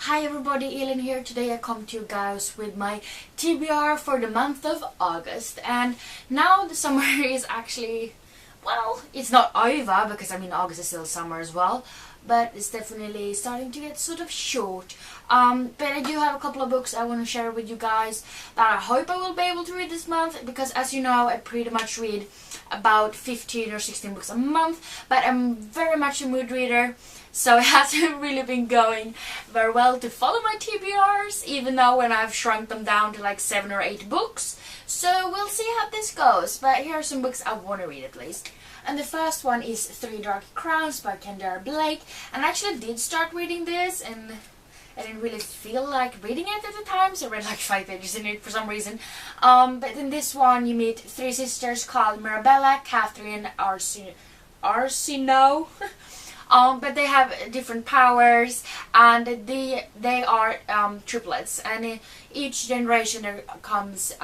Hi everybody, Elin here. Today I come to you guys with my TBR for the month of August. And now the summer is actually, well, it's not over because I mean August is still summer as well. But it's definitely starting to get sort of short. But I do have a couple of books I want to share with you guys that I hope I will be able to read this month. Because as you know, I pretty much read about 15 or 16 books a month. But I'm very much a mood reader. So it hasn't really been going very well to follow my TBRs, even though when I've shrunk them down to like 7 or 8 books. So we'll see how this goes, but here are some books I want to read at least. And the first one is Three Dark Crowns by Kendra Blake. And I actually did start reading this, and I didn't really feel like reading it at the time, so I read like 5 pages in it for some reason. But in this one you meet 3 sisters called Mirabella, Catherine, Arsino. But they have different powers, and they are triplets, and each generation there comes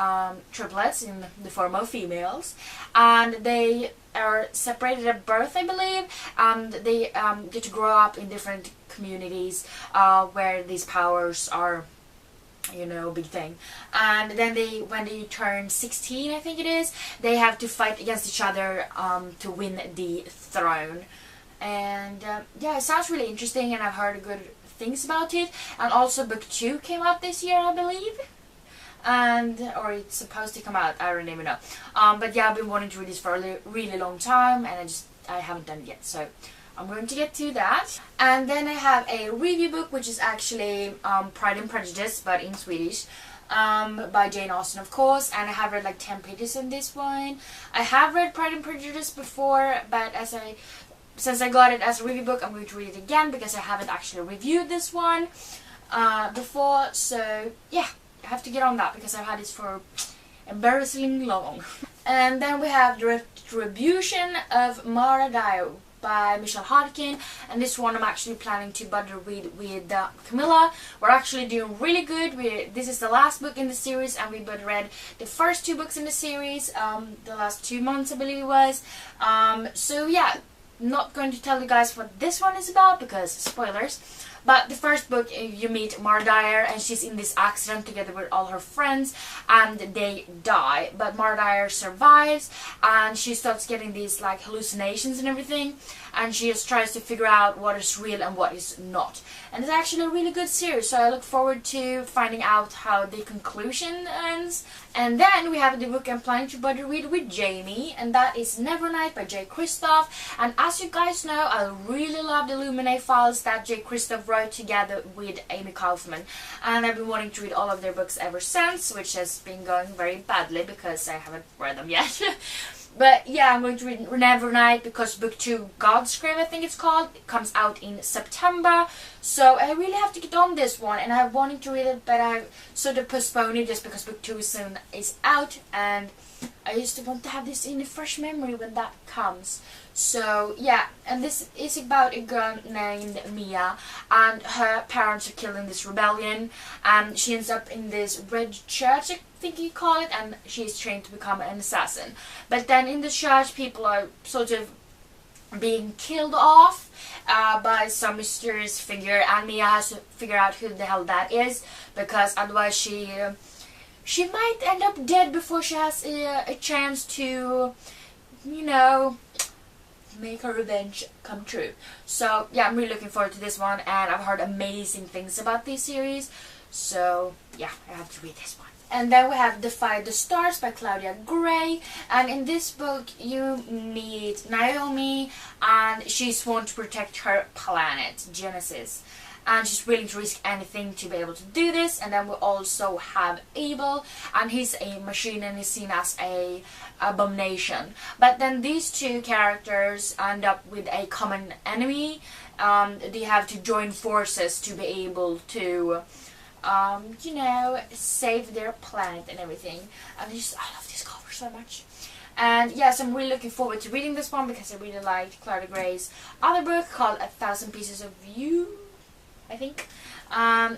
triplets in the form of females, and they are separated at birth, I believe, and they get to grow up in different communities where these powers are, you know, big thing. And then when they turn 16, I think it is, they have to fight against each other to win the throne. And yeah, it sounds really interesting, and I've heard good things about it. And also book 2 came out this year, I believe, or it's supposed to come out, I don't even know. But yeah, I've been wanting to read this for a really long time, and I haven't done it yet, so I'm going to get to that. And then I have a review book, which is actually Pride and Prejudice, but in Swedish, by Jane Austen, of course. And I have read like 10 pages in this one. I have read Pride and Prejudice before, but since I got it as a review book, I'm going to read it again because I haven't actually reviewed this one before. So yeah, I have to get on that because I've had this for embarrassingly long. And then we have The Retribution of Mara Dyer by Michelle Hodkin, and this one I'm actually planning to budget read with Camilla. We're actually doing really good. This is the last book in the series, and we both read the first 2 books in the series the last 2 months, I believe it was. So yeah, not going to tell you guys what this one is about because spoilers. But the first book, you meet Mara Dyer, and she's in this accident together with all her friends, and they die. But Mara Dyer survives, and she starts getting these like hallucinations and everything, and she just tries to figure out what is real and what is not. And it's actually a really good series, so I look forward to finding out how the conclusion ends. And then we have the book I'm planning to budget read with Jamie, and that is Nevernight by Jay Kristoff. And as you guys know, I really love the Illuminate files that Jay Kristoff wrote together with Amy Kaufman, and I've been wanting to read all of their books ever since, which has been going very badly because I haven't read them yet. But yeah, I'm going to read Nevernight because book 2, Godsgrave, I think it's called, it comes out in September. So I really have to get on this one, and I'm wanting to read it, but I sort of postponed it just because book 2 soon is out, and I used to want to have this in a fresh memory when that comes. So yeah, and this is about a girl named Mia, and her parents are killed in this rebellion, and she ends up in this red church, I think you call it, and she's trained to become an assassin. But then in the church, people are sort of being killed off by some mysterious figure, and Mia has to figure out who the hell that is, because otherwise she might end up dead before she has a chance to, you know, make her revenge come true. So yeah, I'm really looking forward to this one, and I've heard amazing things about this series, so yeah, I have to read this one. And then we have Defy the Stars by Claudia Gray, and in this book you meet Naomi, and she's sworn to protect her planet, Genesis, and she's willing to risk anything to be able to do this. And then we also have Abel, and he's a machine and is seen as a abomination. But then these 2 characters end up with a common enemy. They have to join forces to be able to you know, save their planet and everything. And I love this cover so much. And yes, I'm really looking forward to reading this one because I really liked Claudia Gray's other book called 1,000 Pieces of You. I think.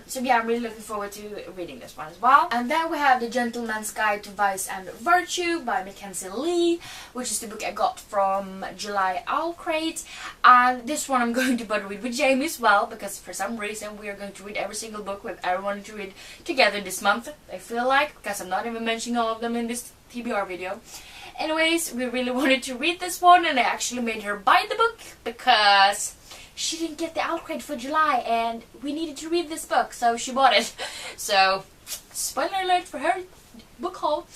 So yeah, I'm really looking forward to reading this one as well. And then we have The Gentleman's Guide to Vice and Virtue by Mackenzie Lee, which is the book I got from July Owl Crate. And this one I'm going to read with Jamie as well, because for some reason we are going to read every single book we've ever wanted to read together this month, I feel like, because I'm not even mentioning all of them in this TBR video. Anyways, we really wanted to read this one, and I actually made her buy the book because she didn't get the out crate for July and we needed to read this book, so she bought it. So, spoiler alert for her book haul.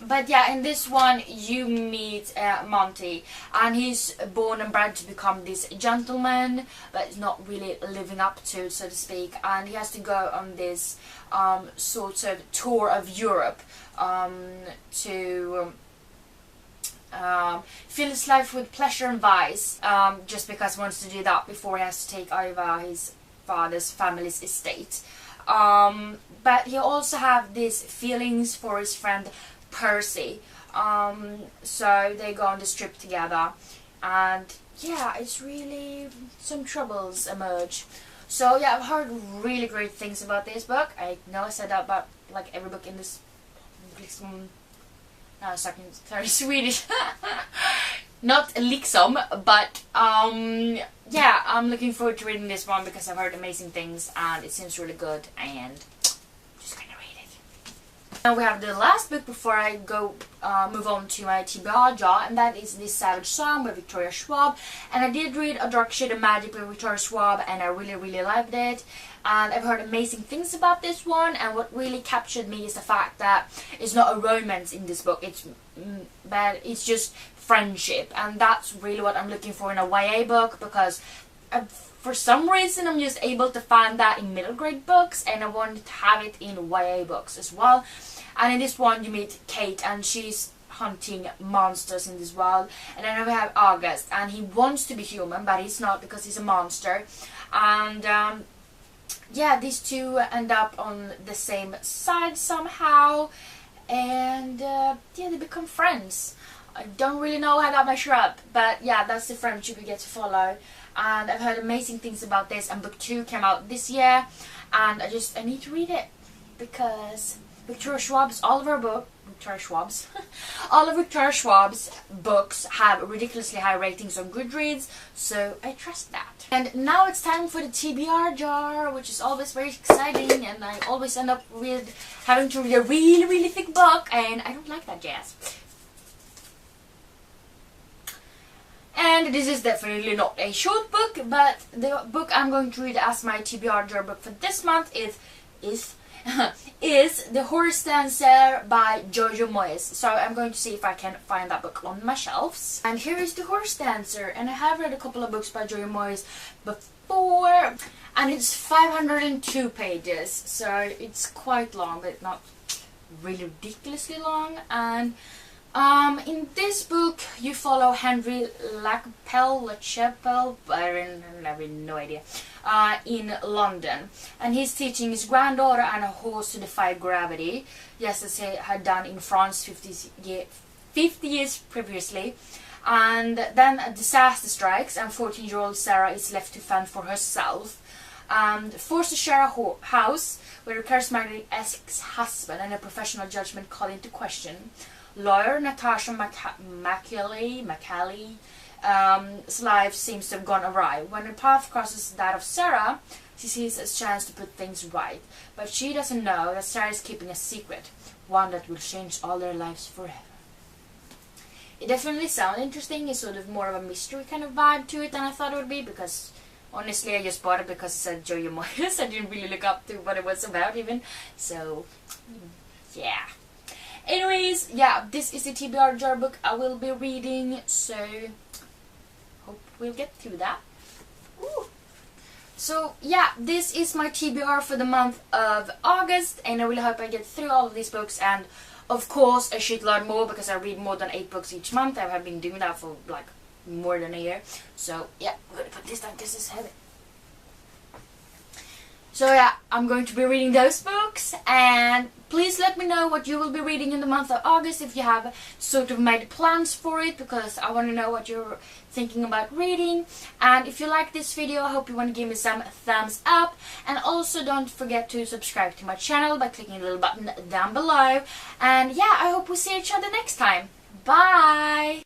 But yeah, in this one you meet Monty, and he's born and bred to become this gentleman, but is not really living up to it, so to speak, and he has to go on this sort of tour of Europe to fill his life with pleasure and vice, just because he wants to do that before he has to take over his father's family's estate. But he also have these feelings for his friend Percy, so they go on this trip together, and yeah, it's really some troubles emerge. So yeah, I've heard really great things about this book. I know I said that about like every book in this sorry, Swedish. Not liksom, but yeah, I'm looking forward to reading this one because I've heard amazing things and it seems really good, and just gonna read it. Now we have the last book before I go move on to my TBR jar, and that is This Savage Song by Victoria Schwab. And I did read A Dark Shade of Magic by Victoria Schwab, and I really liked it. And I've heard amazing things about this one, and what really captured me is the fact that it's not a romance in this book, but it's just friendship, and that's really what I'm looking for in a YA book, because for some reason I'm just able to find that in middle grade books, and I wanted to have it in YA books as well. And in this one you meet Kate, and she's hunting monsters in this world. And then we have August, and he wants to be human, but he's not because he's a monster. And yeah, these two end up on the same side somehow, and yeah, they become friends. I don't really know how that measure up, but yeah, that's the friendship you get to follow. And I've heard amazing things about this, and book 2 came out this year, and I need to read it because Victoria Schwab's all of Victoria Schwab's books have ridiculously high ratings on Goodreads, so I trust that. And now it's time for the TBR jar, which is always very exciting, and I always end up with having to read a really thick book, and I don't like that jazz. And this is definitely not a short book, but the book I'm going to read as my TBR jar book for this month is The Horse Dancer by Jojo Moyes. So I'm going to see if I can find that book on my shelves. And here is The Horse Dancer, and I have read a couple of books by Jojo Moyes before, and it's 502 pages, so it's quite long, but not really ridiculously long. And in this book you follow Henry Lachapelle, I have no idea, in London, and he's teaching his granddaughter and a horse to defy gravity, just as he had done in France 50 years previously. And then a disaster strikes, and 14-year-old Sarah is left to fend for herself, and forced to share a house with her charismatic ex-husband and a professional judgment called into question. Lawyer Natasha Macally's life seems to have gone awry. When her path crosses that of Sarah, she sees a chance to put things right. But she doesn't know that Sarah is keeping a secret, one that will change all their lives forever. It definitely sounds interesting. It's sort of more of a mystery kind of vibe to it than I thought it would be, because honestly I just bought it because it said Jojo Moyes. I didn't really look up to what it was about even. So, yeah. Anyways, yeah, this is the TBR jar book I will be reading, so hope we'll get through that. Ooh. So yeah, this is my TBR for the month of August, and I really hope I get through all of these books, and of course a shitload more, because I read more than 8 books each month. I have been doing that for like more than a year. So yeah, I'm gonna put this down because it's heavy. So yeah, I'm going to be reading those books, and please let me know what you will be reading in the month of August if you have sort of made plans for it, because I want to know what you're thinking about reading. And if you like this video, I hope you want to give me some thumbs up, and also don't forget to subscribe to my channel by clicking the little button down below. And yeah, I hope we see each other next time. Bye!